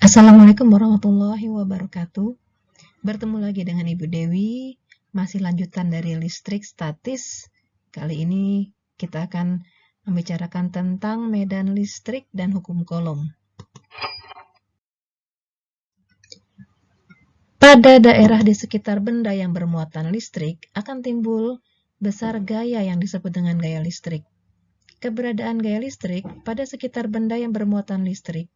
Assalamualaikum warahmatullahi wabarakatuh. Bertemu lagi dengan Ibu Dewi, masih lanjutan dari listrik statis. Kali ini kita akan membicarakan tentang medan listrik dan hukum Coulomb. Pada daerah di sekitar benda yang bermuatan listrik akan timbul besar gaya yang disebut dengan gaya listrik. Keberadaan gaya listrik pada sekitar benda yang bermuatan listrik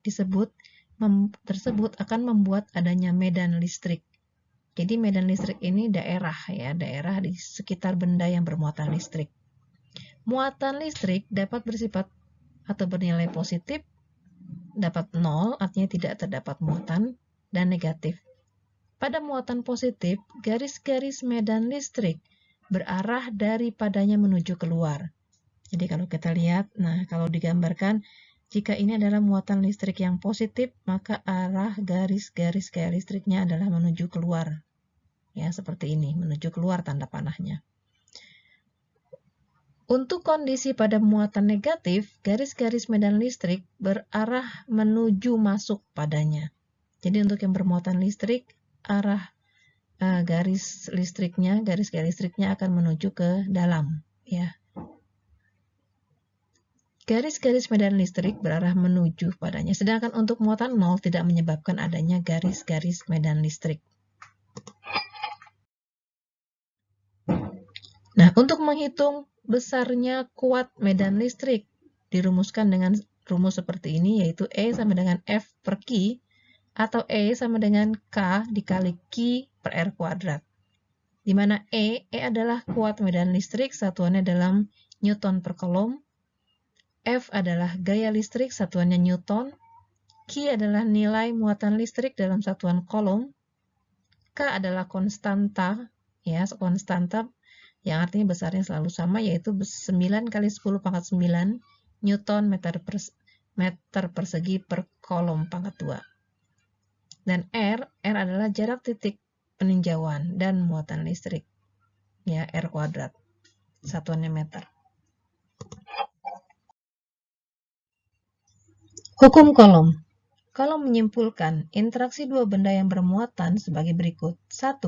tersebut akan membuat adanya medan listrik. Jadi medan listrik ini daerah di sekitar benda yang bermuatan listrik. Muatan listrik dapat bersifat atau bernilai positif, dapat 0 artinya tidak terdapat muatan, dan negatif. Pada muatan positif, garis-garis medan listrik berarah daripadanya menuju keluar. Jadi kalau kita lihat, kalau digambarkan, jika ini adalah muatan listrik yang positif, maka arah garis-garis gaya listriknya adalah menuju keluar. Ya, seperti ini, menuju keluar tanda panahnya. Untuk kondisi pada muatan negatif, garis-garis medan listrik berarah menuju masuk padanya. Jadi untuk yang bermuatan listrik, arah garis garis listriknya akan menuju ke dalam, ya. Garis-garis medan listrik berarah menuju padanya, sedangkan untuk muatan 0 tidak menyebabkan adanya garis-garis medan listrik. Nah, untuk menghitung besarnya kuat medan listrik dirumuskan dengan rumus seperti ini, yaitu E sama dengan F per Q, atau E sama dengan K dikali Q per R kuadrat. Di mana E adalah kuat medan listrik, satuannya dalam Newton per Coulomb. F adalah gaya listrik, satuannya Newton. Q adalah nilai muatan listrik dalam satuan Coulomb. K adalah konstanta, konstanta yang artinya besarnya selalu sama, yaitu 9 kali 10 pangkat 9 Newton meter persegi per Coulomb pangkat 2. Dan R adalah jarak titik peninjauan dan muatan listrik, ya, R kuadrat, satuannya meter. Hukum Coulomb. Coulomb menyimpulkan interaksi dua benda yang bermuatan sebagai berikut. 1.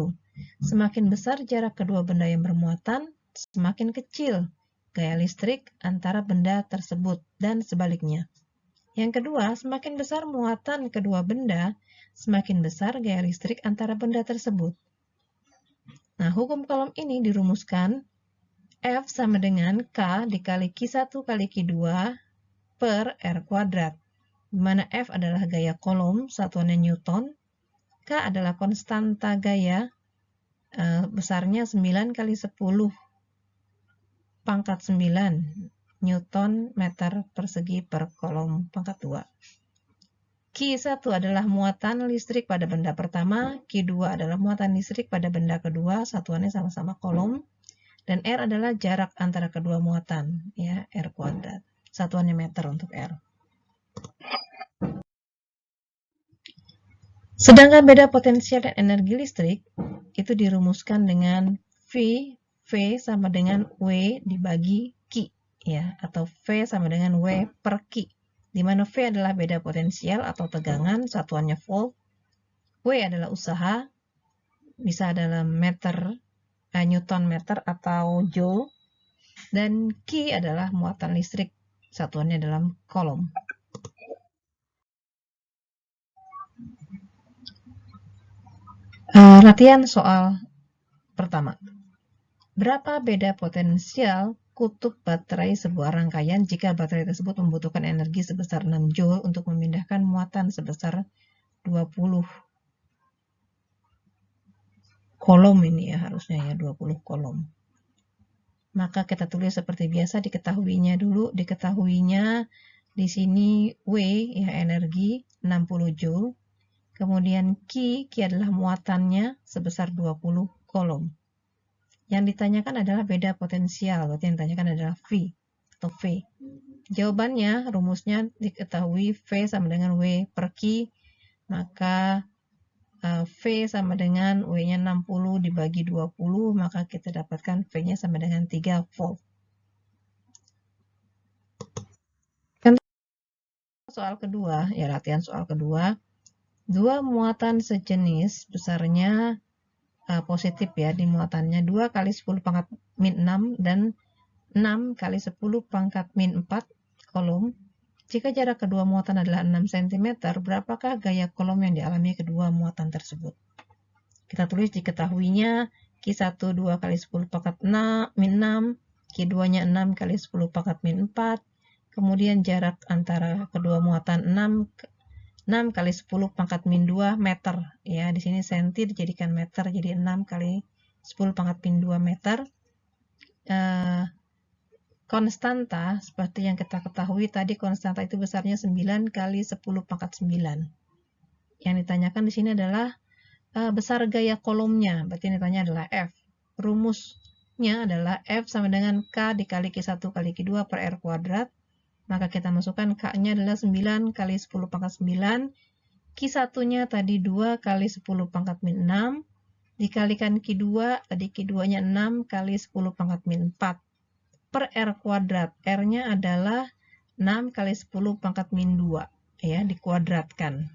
Semakin besar jarak kedua benda yang bermuatan, semakin kecil gaya listrik antara benda tersebut, dan sebaliknya. Yang kedua, semakin besar muatan kedua benda, semakin besar gaya listrik antara benda tersebut. Nah, hukum Coulomb ini dirumuskan F sama dengan K dikali Q1 kali Q2 per R kuadrat, di mana F adalah gaya Coulomb, satuannya Newton, K adalah konstanta gaya, besarnya 9 kali 10 pangkat 9 Newton meter persegi per Coulomb pangkat 2. Q1 adalah muatan listrik pada benda pertama, Q2 adalah muatan listrik pada benda kedua, satuannya sama-sama Coulomb, dan R adalah jarak antara kedua muatan, ya, R kuadrat, satuannya meter untuk R. Sedangkan beda potensial dan energi listrik itu dirumuskan dengan V sama dengan W dibagi Q, ya, atau V sama dengan W per Q, di mana V adalah beda potensial atau tegangan, satuannya volt, W adalah usaha, bisa dalam meter, Newton meter atau joule, dan Q adalah muatan listrik, satuannya dalam Coulomb. Latihan soal pertama. Berapa beda potensial kutub baterai sebuah rangkaian jika baterai tersebut membutuhkan energi sebesar 6 Joule untuk memindahkan muatan sebesar 20 Coulomb ini, ya, harusnya, ya, 20 Coulomb. Maka kita tulis seperti biasa, diketahuinya dulu. Diketahuinya di sini W, ya, energi 60 Joule. Kemudian Q adalah muatannya sebesar 20 Coulomb. Yang ditanyakan adalah beda potensial, berarti yang ditanyakan adalah V atau V. Jawabannya, rumusnya diketahui V sama dengan W per Q, maka V sama dengan W-nya 60 dibagi 20, maka kita dapatkan V-nya sama dengan 3 volt. Soal kedua, ya, latihan soal kedua. Dua muatan sejenis besarnya positif ya di muatannya 2 kali 10 pangkat min 6 dan 6 kali 10 pangkat min 4 kolom. Jika jarak kedua muatan adalah 6 cm, berapakah gaya kolom yang dialami kedua muatan tersebut? Kita tulis diketahuinya Q1 2 kali 10 pangkat min 6, Q2-nya 6 kali 10 pangkat min 4, kemudian jarak antara kedua muatan 6 kali 10 pangkat min 2 meter. Ya, di sini senti dijadikan meter, jadi 6 kali 10 pangkat min 2 meter. Konstanta, seperti yang kita ketahui tadi, konstanta itu besarnya 9 kali 10 pangkat 9. Yang ditanyakan di sini adalah besar gaya kolomnya, berarti yang ditanya adalah F. Rumusnya adalah F sama dengan K dikali Q1 kali Q2 per R kuadrat. Maka kita masukkan K-nya adalah 9 kali 10 pangkat 9. Q1-nya tadi 2 kali 10 pangkat min 6. Dikalikan Q2, tadi Q2-nya 6 kali 10 pangkat min 4. Per R kuadrat. R-nya adalah 6 kali 10 pangkat min 2. Ya, dikuadratkan.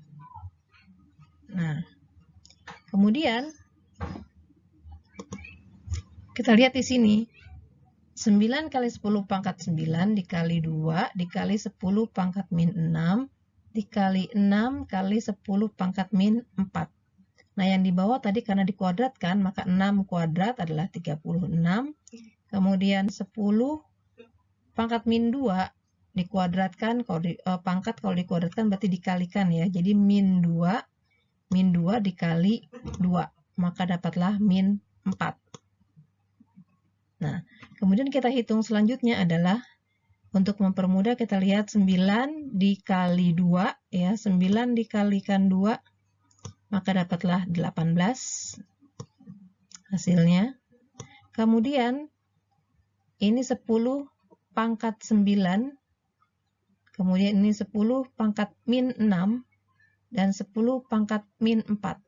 Nah, kemudian kita lihat di sini. 9 kali 10 pangkat 9 dikali 2 dikali 10 pangkat min 6 dikali 6 kali 10 pangkat min 4. Nah, yang di bawah tadi karena dikuadratkan, maka 6 kuadrat adalah 36. Kemudian 10 pangkat min 2 dikuadratkan, pangkat kalau dikuadratkan berarti dikalikan ya. Jadi min 2 dikali 2, maka dapatlah min 4. Nah, kemudian kita hitung selanjutnya adalah untuk mempermudah kita lihat 9 dikali 2 ya, 9 dikalikan 2 maka dapatlah 18 hasilnya. Kemudian ini 10 pangkat 9, kemudian ini 10 pangkat min 6 dan 10 pangkat min 4.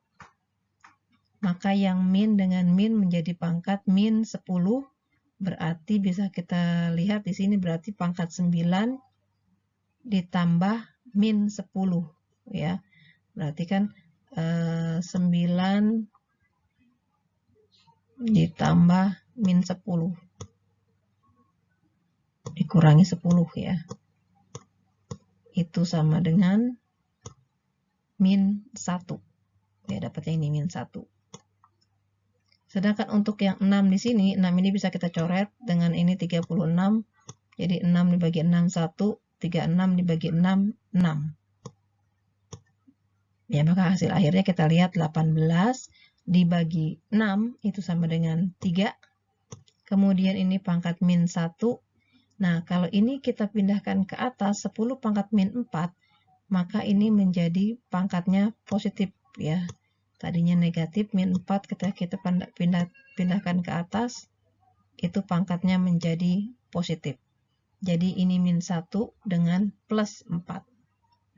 Maka yang min dengan min menjadi pangkat min 10. Berarti bisa kita lihat di sini berarti pangkat 9 ditambah min 10 ya. Berarti kan 9 ditambah min 10 dikurangi 10 ya. Itu sama dengan min 1. Ya, dapatnya ini min 1. Sedangkan untuk yang 6 di sini, 6 ini bisa kita coret dengan ini 36. Jadi 6 dibagi 6, 1. 36 dibagi 6, 6. Ya, maka hasil akhirnya kita lihat 18 dibagi 6 itu sama dengan 3. Kemudian ini pangkat min 1. Nah, kalau ini kita pindahkan ke atas 10 pangkat min 4, maka ini menjadi pangkatnya positif ya. Tadinya negatif min 4, ketika kita pindahkan ke atas, itu pangkatnya menjadi positif. Jadi ini min 1 dengan plus 4.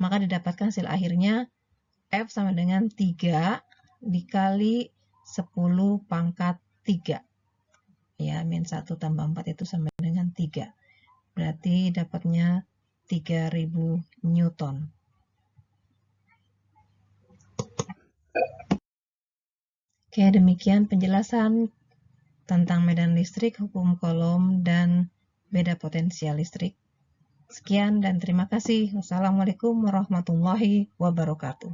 Maka didapatkan hasil akhirnya F sama dengan 3 dikali 10 pangkat 3. Ya, min 1 tambah 4 itu sama dengan 3. Berarti dapatnya 3000 Newton. Oke, demikian penjelasan tentang medan listrik, hukum kolom, dan beda potensial listrik. Sekian dan terima kasih. Wassalamualaikum warahmatullahi wabarakatuh.